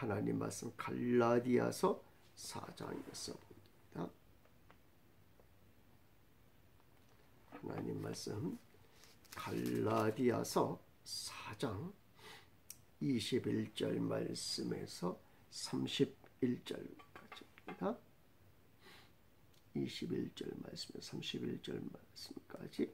하나님 말씀 갈라디아서 4장에서 봅니다. 하나님 말씀 갈라디아서 4장 21절 말씀에서 31절까지입니다. 21절 말씀에서 31절 말씀까지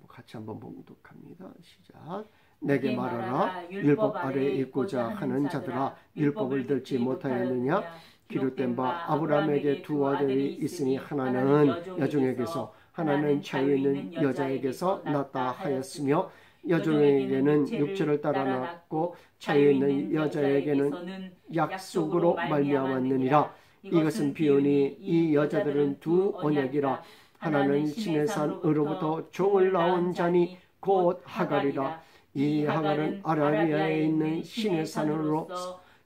같이 한번 봉독합니다. 시작. 내게 말하라. 율법 아래 있고자 하는 자들아, 율법을 들지 못하였느냐? 기록된 바 아브라함에게 두 아들이 있으니 하나는 여종에게서 하나는 자유 있는 여자에게서 낳았다 하였으며, 여종에게는 육체를 따라 낳았고 자유 있는 여자에게는 약속으로 말미암았느니라. 이것은 비유니 이 여자들은 두 언약이라. 하나는 신의 산으로부터 종을 낳은 자니 곧 하갈이라. 이 하갈은 아라비아에 있는 신의 산으로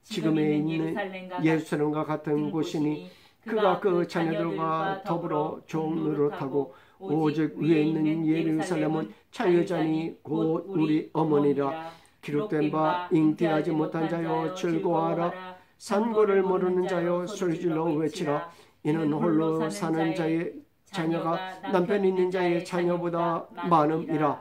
지금에 있는 예루살렘과 같은 곳이니 그가 그 자녀들과 더불어 종 노릇하고, 오직 위에 있는 예루살렘은 자유자니 곧 우리 어머니라. 기록된 바 잉태하지 못한 자여 즐거워하라. 산고를 모르는 자여 소리질러 외치라. 이는 홀로 사는 자의 자녀가 남편 있는 자의 자녀보다 많음이라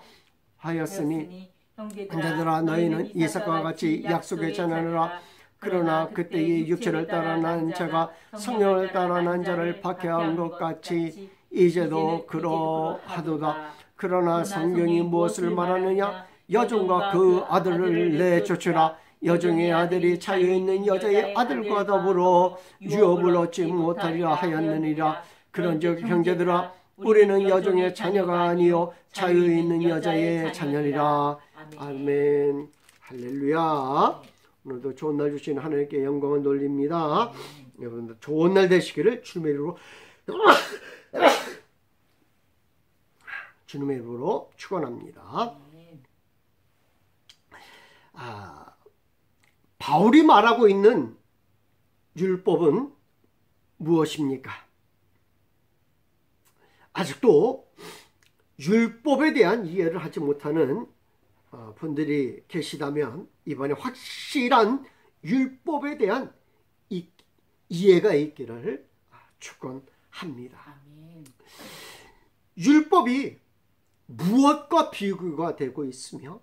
하였으니, 형제들아 너희는 이삭과 같이 약속의 자녀라. 그러나 그때의 육체를 따라 난 자가 성령을 따라 난 자를 박해한 것 같이 이제도 그러하도다. 그러나 성경이 무엇을 말하느냐? 여종과 그 아들을 내쫓으라. 여종의 아들이 자유 있는 여자의 아들과 더불어 유업을 얻지 못하리라 하였느니라. 그런즉 형제들아, 우리는 여종의 자녀가 아니요 자유 있는 여자의 자녀니라. 아멘. 할렐루야. 오늘도 좋은 날 주신 하나님께 영광을 돌립니다. 여러분들 좋은 날 되시기를 주님의 이름으로 주님의 이름으로 축원합니다. 바울이 말하고 있는 율법은 무엇입니까? 아직도 율법에 대한 이해를 하지 못하는 분들이 계시다면 이번에 확실한 율법에 대한 이해가 있기를 축원합니다. 율법이 무엇과 비교가 되고 있으며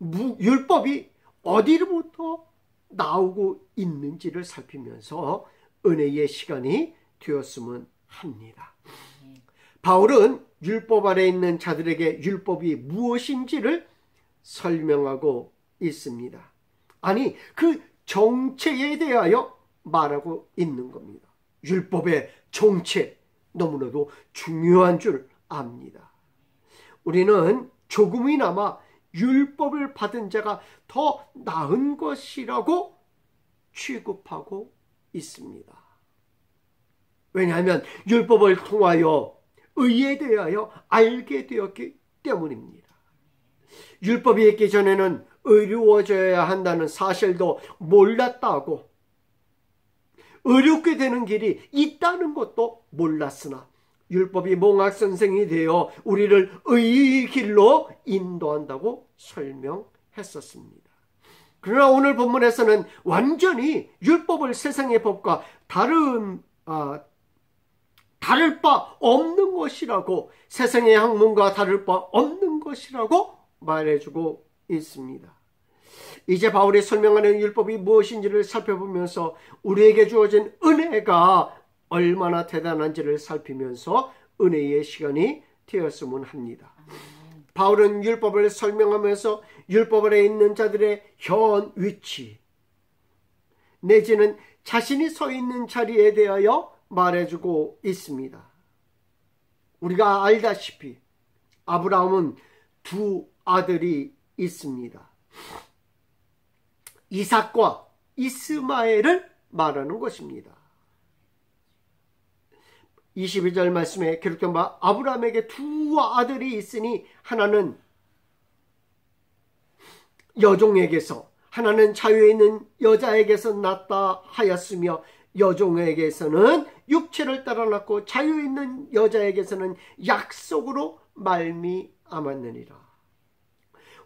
율법이 어디로부터 나오고 있는지를 살피면서 은혜의 시간이 되었으면 합니다. 바울은 율법 아래 있는 자들에게 율법이 무엇인지를 설명하고 있습니다. 아니, 그 정체에 대하여 말하고 있는 겁니다. 율법의 정체, 너무나도 중요한 줄 압니다. 우리는 조금이나마 율법을 받은 자가 더 나은 것이라고 취급하고 있습니다. 왜냐하면 율법을 통하여 의에 대하여 알게 되었기 때문입니다. 율법이 있기 전에는 의로워져야 한다는 사실도 몰랐다고, 의롭게 되는 길이 있다는 것도 몰랐으나 율법이 몽학선생이 되어 우리를 의의 길로 인도한다고 설명했었습니다. 그러나 오늘 본문에서는 완전히 율법을 세상의 법과 다를 바 없는 것이라고, 세상의 학문과 다를 바 없는 것이라고 말해주고 있습니다. 이제 바울이 설명하는 율법이 무엇인지를 살펴보면서 우리에게 주어진 은혜가 얼마나 대단한지를 살피면서 은혜의 시간이 되었으면 합니다. 바울은 율법을 설명하면서 율법 아래 있는 자들의 현 위치 내지는 자신이 서 있는 자리에 대하여 말해주고 있습니다. 우리가 알다시피 아브라함은 두 아들이 있습니다. 이삭과 이스마엘을 말하는 것입니다. 22절 말씀에 기록된 바 아브라함에게 두 아들이 있으니 하나는 여종에게서 하나는 자유에 있는 여자에게서 낳았다 하였으며, 여종에게서는 육체를 따라 낳고 자유 있는 여자에게서는 약속으로 말미암았느니라.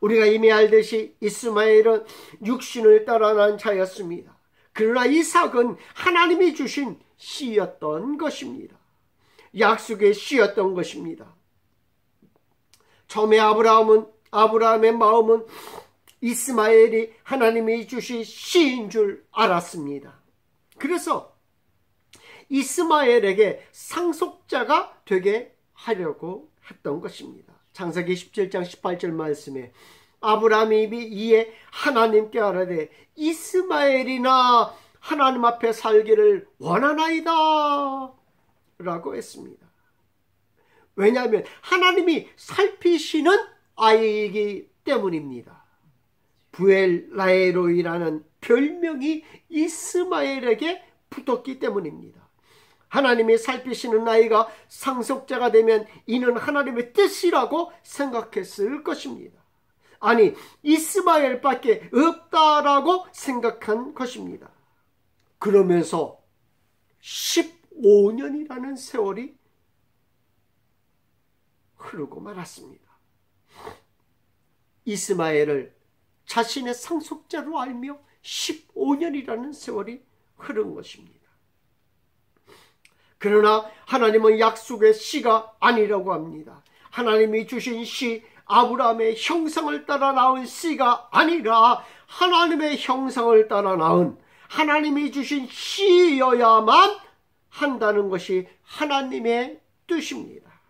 우리가 이미 알듯이 이스마엘은 육신을 따라 난 자였습니다. 그러나 이삭은 하나님이 주신 씨였던 것입니다. 약속의 씨였던 것입니다. 처음에 아브라함의 마음은 이스마엘이 하나님이 주신 씨인 줄 알았습니다. 그래서 이스마엘에게 상속자가 되게 하려고 했던 것입니다. 창세기 17장 18절 말씀에 아브라함이 이에 하나님께 아뢰되 이스마엘이나 하나님 앞에 살기를 원하나이다 라고 했습니다. 왜냐하면 하나님이 살피시는 아이이기 때문입니다. 부엘라에로이라는 별명이 이스마엘에게 붙었기 때문입니다. 하나님이 살피시는 아이가 상속자가 되면 이는 하나님의 뜻이라고 생각했을 것입니다. 아니, 이스마엘밖에 없다라고 생각한 것입니다. 그러면서 15년이라는 세월이 흐르고 말았습니다. 이스마엘을 자신의 상속자로 알며 15년이라는 세월이 흐른 것입니다. 그러나 하나님은 약속의 씨가 아니라고 합니다. 하나님이 주신 씨, 아브라함의 형상을 따라 낳은 씨가 아니라 하나님의 형상을 따라 낳은 하나님이 주신 씨여야만 한다는 것이 하나님의 뜻입니다.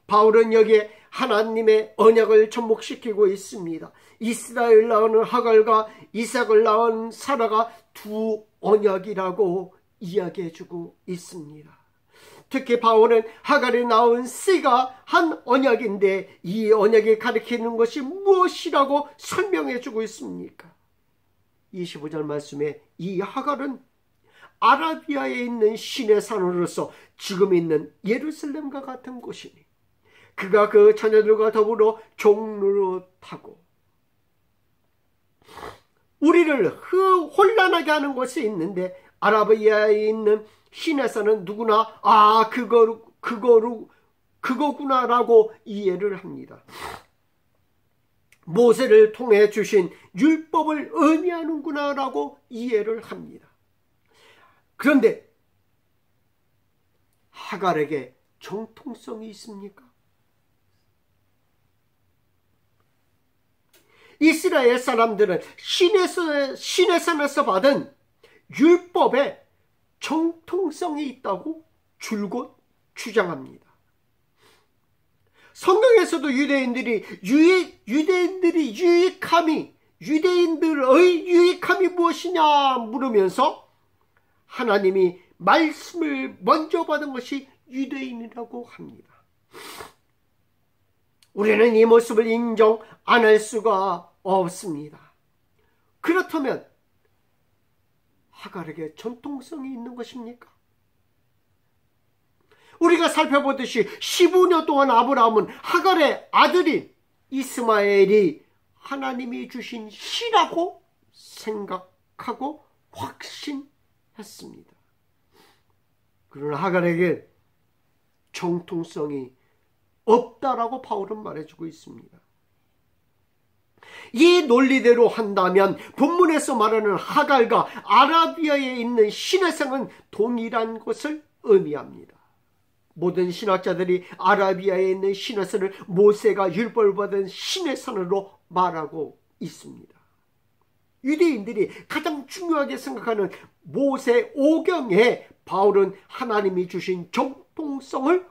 바울은 여기에 하나님의 언약을 접목시키고 있습니다. 이스라엘 낳은 하갈과 이삭을 낳은 사라가 두 언약이라고 이야기해주고 있습니다. 특히 바울은 하갈이 낳은 씨가 한 언약인데 이 언약이 가리키는 것이 무엇이라고 설명해주고 있습니까? 25절 말씀에 이 하갈은 아라비아에 있는 신의 산으로서 지금 있는 예루살렘과 같은 곳이니 그가 그 처녀들과 더불어 종로로 타고 우리를 혼란하게 하는 것이 있는데 아라비아에 있는 신의 산은 누구나 그거구나라고 이해를 합니다. 모세를 통해 주신 율법을 의미하는구나라고 이해를 합니다. 그런데 하갈에게 정통성이 있습니까? 이스라엘 사람들은 신의 산에서 받은 율법에 정통성이 있다고 줄곧 주장합니다. 성경에서도 유대인들의 유익함이 무엇이냐 물으면서 하나님이 말씀을 먼저 받은 것이 유대인이라고 합니다. 우리는 이 모습을 인정 안 할 수가 없습니다. 그렇다면 하갈에게 전통성이 있는 것입니까? 우리가 살펴보듯이 15년 동안 아브라함은 하갈의 아들인 이스마엘이 하나님이 주신 씨라고 생각하고 확신했습니다. 그러나 하갈에게 정통성이 없다라고 바울은 말해주고 있습니다. 이 논리대로 한다면 본문에서 말하는 하갈과 아라비아에 있는 신의 산은 동일한 것을 의미합니다. 모든 신학자들이 아라비아에 있는 신의 산을 모세가 율법을 받은 신의 산으로 말하고 있습니다. 유대인들이 가장 중요하게 생각하는 모세 오경에 바울은 하나님이 주신 정통성을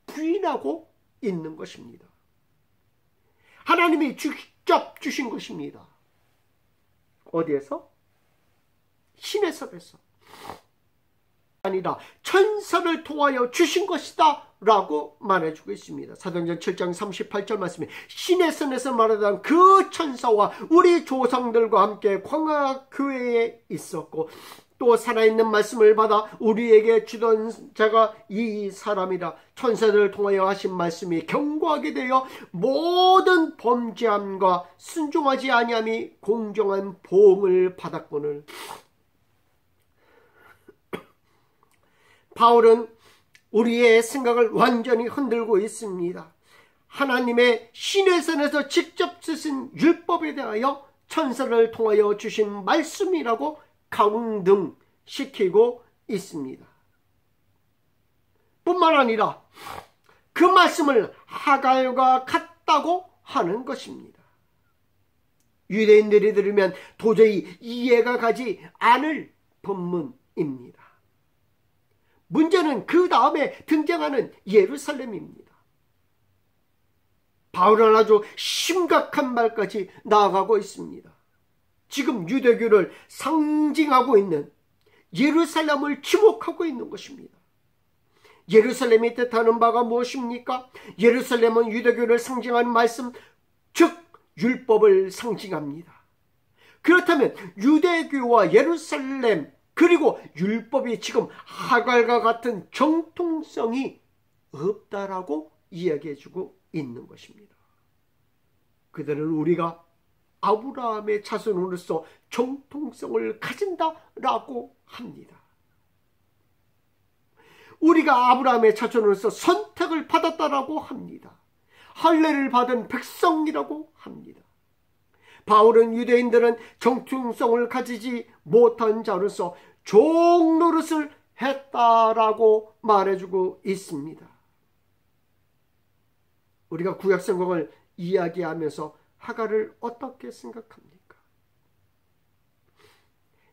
부인하고 있는 것입니다. 하나님이 직접 주신 것입니다. 어디에서? 신의 산에서. 아니라 천사를 통하여 주신 것이다 라고 말해주고 있습니다. 사도행전 7장 38절 말씀에 신의 산에서 말하던 그 천사와 우리 조상들과 함께 광야 교회에 있었고 또 살아있는 말씀을 받아 우리에게 주던 자가 이 사람이라. 천사들을 통하여 하신 말씀이 견고하게 되어 모든 범죄함과 순종하지 아니함이 공정한 보응을 받았거늘. 바울은 우리의 생각을 완전히 흔들고 있습니다. 하나님의 시내산에서 직접 쓰신 율법에 대하여 천사를 통하여 주신 말씀이라고 강등시키고 있습니다. 뿐만 아니라 그 말씀을 하갈과 같다고 하는 것입니다. 유대인들이 들으면 도저히 이해가 가지 않을 본문입니다. 문제는 그 다음에 등장하는 예루살렘입니다. 바울은 아주 심각한 말까지 나아가고 있습니다. 지금 유대교를 상징하고 있는 예루살렘을 지목하고 있는 것입니다. 예루살렘이 뜻하는 바가 무엇입니까? 예루살렘은 유대교를 상징하는 말씀, 즉 율법을 상징합니다. 그렇다면 유대교와 예루살렘 그리고 율법이 지금 하갈과 같은 정통성이 없다라고 이야기해주고 있는 것입니다. 그들은 우리가 아브라함의 자손으로서 정통성을 가진다라고 합니다. 우리가 아브라함의 자손으로서 선택을 받았다라고 합니다. 할례를 받은 백성이라고 합니다. 바울은 유대인들은 정통성을 가지지 못한 자로서 종노릇을 했다라고 말해주고 있습니다. 우리가 구약 성경을 이야기하면서 하갈을 어떻게 생각합니까?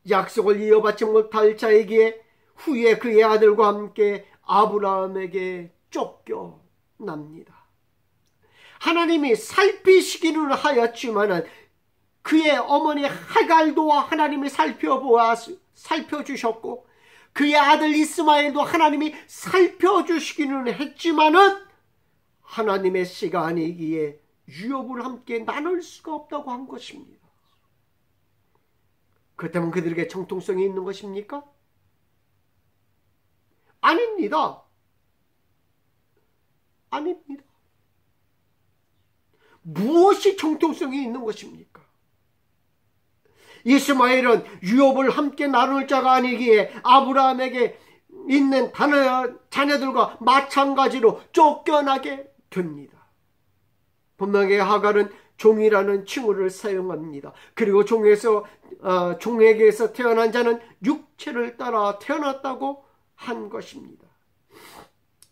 약속을 이어받지 못할 자에게 후에 그의 아들과 함께 아브라함에게 쫓겨납니다. 하나님이 살피시기는 하였지만 그의 어머니 하갈도 하나님이 살펴주셨고 그의 아들 이스마엘도 하나님이 살펴주시기는 했지만은 하나님의 씨가 아니기에 유업을 함께 나눌 수가 없다고 한 것입니다. 그렇다면 그들에게 정통성이 있는 것입니까? 아닙니다. 아닙니다. 무엇이 정통성이 있는 것입니까? 이스마엘은 유업을 함께 나눌 자가 아니기에 아브라함에게 있는 자녀들과 마찬가지로 쫓겨나게 됩니다. 분명히 하갈은 종이라는 칭호를 사용합니다. 그리고 종에게서 태어난 자는 육체를 따라 태어났다고 한 것입니다.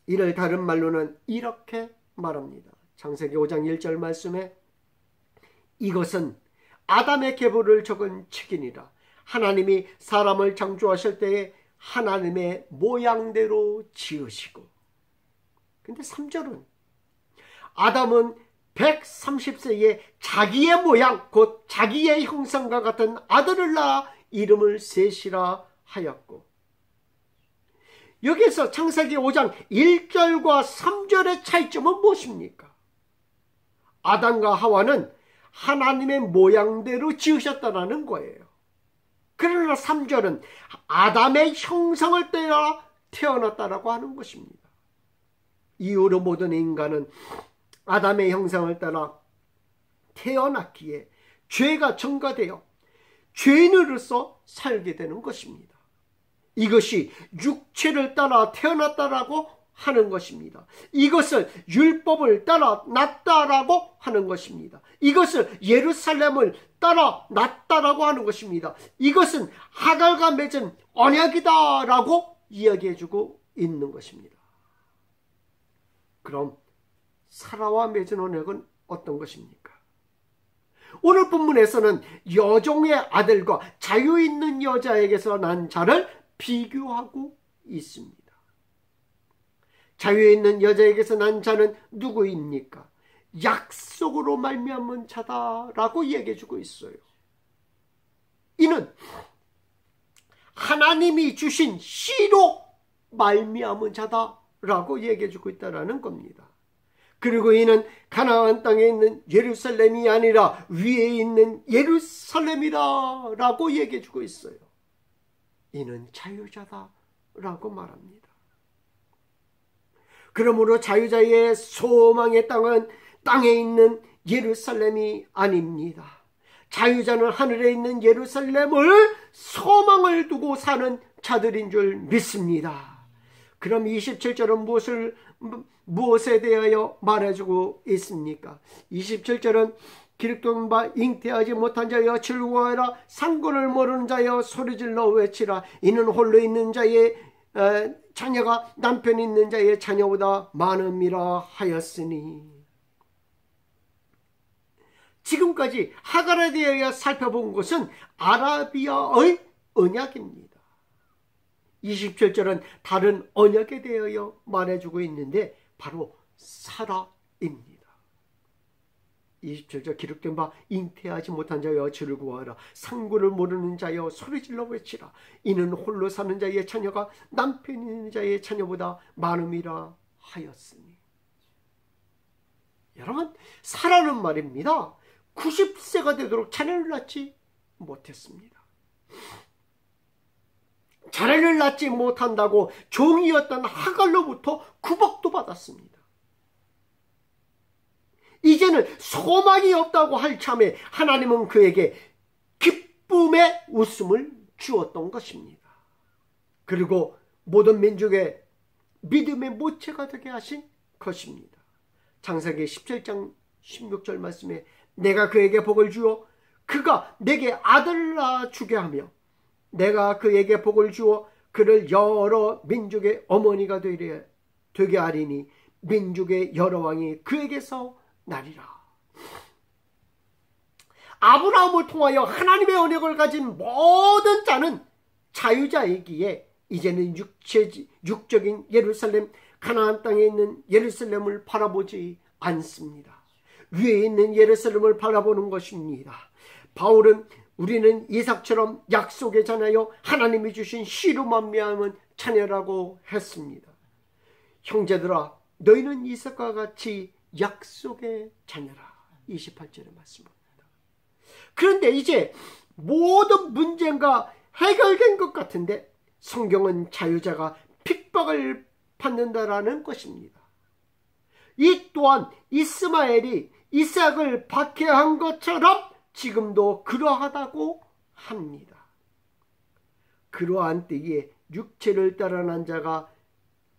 이를 다른 말로는 이렇게 말합니다. 창세기 5장 1절 말씀에 이것은 아담의 계보를 적은 책이니라. 하나님이 사람을 창조하실 때에 하나님의 모양대로 지으시고. 근데 3절은 아담은 130세에 자기의 모양 곧 자기의 형상과 같은 아들을 낳아 이름을 셋이라 하였고, 여기서 창세기 5장 1절과 3절의 차이점은 무엇입니까? 아담과 하와는 하나님의 모양대로 지으셨다는 거예요. 그러나 3절은 아담의 형상을 따라 태어났다라고 하는 것입니다. 이후로 모든 인간은 아담의 형상을 따라 태어났기에 죄가 전가되어 죄인으로서 살게 되는 것입니다. 이것이 육체를 따라 태어났다라고 하는 것입니다. 이것을 율법을 따라 났다라고 하는 것입니다. 이것을 예루살렘을 따라 났다라고 하는 것입니다. 이것은 하갈과 맺은 언약이다라고 이야기해주고 있는 것입니다. 그럼 사라와 맺은 언약은 어떤 것입니까? 오늘 본문에서는 여종의 아들과 자유 있는 여자에게서 난 자를 비교하고 있습니다. 자유 있는 여자에게서 난 자는 누구입니까? 약속으로 말미암은 자다라고 이야기해주고 있어요. 이는 하나님이 주신 씨로 말미암은 자다라고 얘기해주고 있다는 겁니다. 그리고 이는 가나안 땅에 있는 예루살렘이 아니라 위에 있는 예루살렘이다라고 얘기해주고 있어요. 이는 자유자다라고 말합니다. 그러므로 자유자의 소망의 땅은 땅에 있는 예루살렘이 아닙니다. 자유자는 하늘에 있는 예루살렘을 소망을 두고 사는 자들인 줄 믿습니다. 그럼 27절은 무엇을 무엇에 대하여 말해주고 있습니까? 27절은 기록된 바 잉태하지 못한 자여 즐거워하라. 상고를 모르는 자여 소리질러 외치라. 이는 홀로 있는 자의 자녀가 남편 있는 자의 자녀보다 많음이라 하였으니. 지금까지 하갈에 대하여 살펴본 것은 아라비아의 언약입니다. 27절은 다른 언약에 대하여 말해주고 있는데 바로 사라입니다. 27절 기록된 바 잉태하지 못한 자여 즐거워하라. 상고를 모르는 자여 소리질러 외치라. 이는 홀로 사는 자의 자녀가 남편 있는 자의 자녀보다 많음이라 하였으니. 여러분, 사라는 말입니다. 90세가 되도록 자녀를 낳지 못했습니다. 자녀를 낳지 못한다고 종이었던 하갈로부터 구박도 받았습니다. 이제는 소망이 없다고 할 참에 하나님은 그에게 기쁨의 웃음을 주었던 것입니다. 그리고 모든 민족의 믿음의 모체가 되게 하신 것입니다. 창세기 17장 16절 말씀에 내가 그에게 복을 주어 그가 내게 아들을 낳아주게 하며 내가 그에게 복을 주어 그를 여러 민족의 어머니가 되게 하리니 민족의 여러 왕이 그에게서 나리라. 아브라함을 통하여 하나님의 언약을 가진 모든 자는 자유자이기에 이제는 육적인 예루살렘, 가나안 땅에 있는 예루살렘을 바라보지 않습니다. 위에 있는 예루살렘을 바라보는 것입니다. 바울은 우리는 이삭처럼 약속의 자녀요 하나님이 주신 씨로 만미함은 자녀라고 했습니다. 형제들아, 너희는 이삭과 같이 약속의 자녀라. 28절의 말씀입니다. 그런데 이제 모든 문제가 해결된 것 같은데 성경은 자유자가 핍박을 받는다라는 것입니다. 이 또한 이스마엘이 이삭을 박해한 것처럼 지금도 그러하다고 합니다. 그러한 때에 육체를 따라난 자가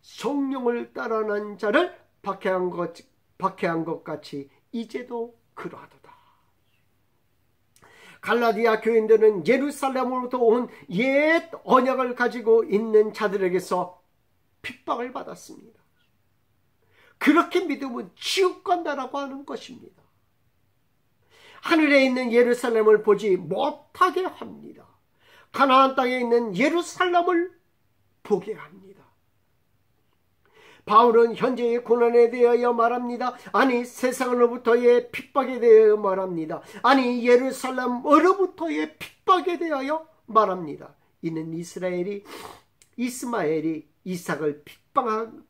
성령을 따라난 자를 박해한 것 같이 이제도 그러하도다. 갈라디아 교인들은 예루살렘으로부터 온 옛 언약을 가지고 있는 자들에게서 핍박을 받았습니다. 그렇게 믿으면 지옥 간다라고 하는 것입니다. 하늘에 있는 예루살렘을 보지 못하게 합니다. 가나안 땅에 있는 예루살렘을 보게 합니다. 바울은 현재의 고난에 대하여 말합니다. 아니 세상으로부터의 핍박에 대하여 말합니다. 아니 예루살렘으로부터의 핍박에 대하여 말합니다. 이는 이스마엘이 이삭을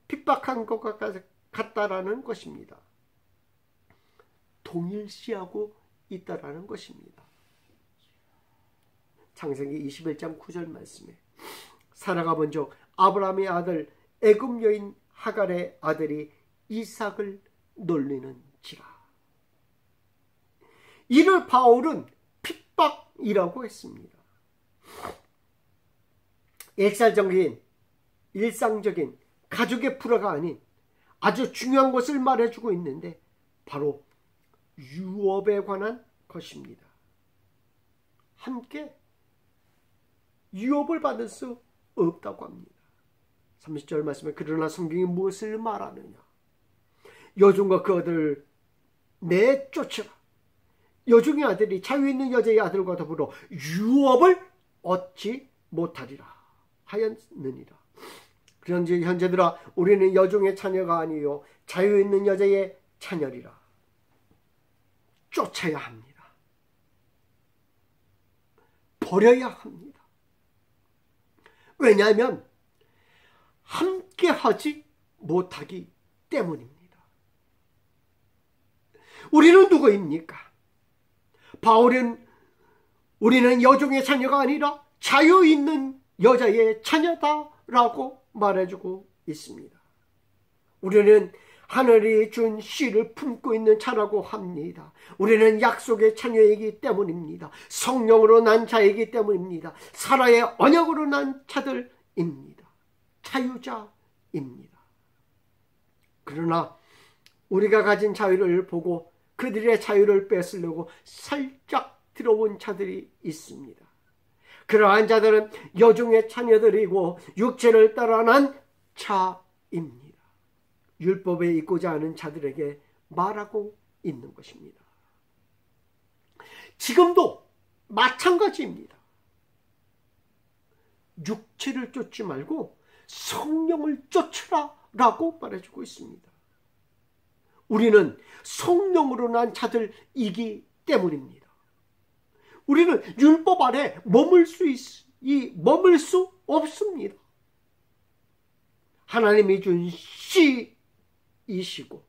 핍박한 것 같다라는 것입니다. 동일시하고 있다라는 것입니다. 창세기 21장 9절 말씀에 사라가 먼저 아브라함의 아들 애굽 여인 하갈의 아들이 이삭을 놀리는지라. 이를 바울은 핍박이라고 했습니다. 일상적인 가족의 불화가 아닌 아주 중요한 것을 말해주고 있는데 바로 유업에 관한 것입니다. 함께 유업을 받을 수 없다고 합니다. 30절 말씀에 그러나 성경이 무엇을 말하느냐. 여종과 그 아들을 내쫓으라. 여종의 아들이 자유 있는 여자의 아들과 더불어 유업을 얻지 못하리라 하였느니라. 그런즉 현재들아 우리는 여종의 자녀가 아니요 자유 있는 여자의 자녀리라. 쫓아야 합니다. 버려야 합니다. 왜냐하면 함께하지 못하기 때문입니다. 우리는 누구입니까? 바울은 우리는 여종의 자녀가 아니라 자유 있는 여자의 자녀다라고 말해주고 있습니다. 우리는 하늘이 준 씨를 품고 있는 자라고 합니다. 우리는 약속의 자녀이기 때문입니다. 성령으로 난 자이기 때문입니다. 사라의 언약으로 난 자들입니다. 자유자입니다. 그러나 우리가 가진 자유를 보고 그들의 자유를 뺏으려고 살짝 들어온 자들이 있습니다. 그러한 자들은 여종의 자녀들이고 육체를 따라난 자입니다. 율법에 있고자 하는 자들에게 말하고 있는 것입니다. 지금도 마찬가지입니다. 육체를 쫓지 말고 성령을 쫓으라 라고 말해주고 있습니다. 우리는 성령으로 난 자들이기 때문입니다. 우리는 율법 아래 머물 수 없습니다. 하나님이 준 씨이시고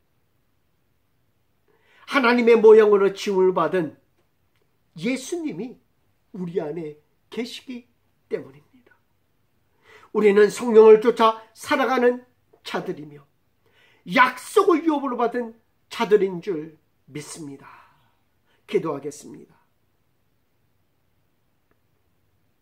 하나님의 모양으로 지음을 받은 예수님이 우리 안에 계시기 때문입니다. 우리는 성령을 쫓아 살아가는 자들이며 약속을 유업으로 받은 자들인 줄 믿습니다. 기도하겠습니다.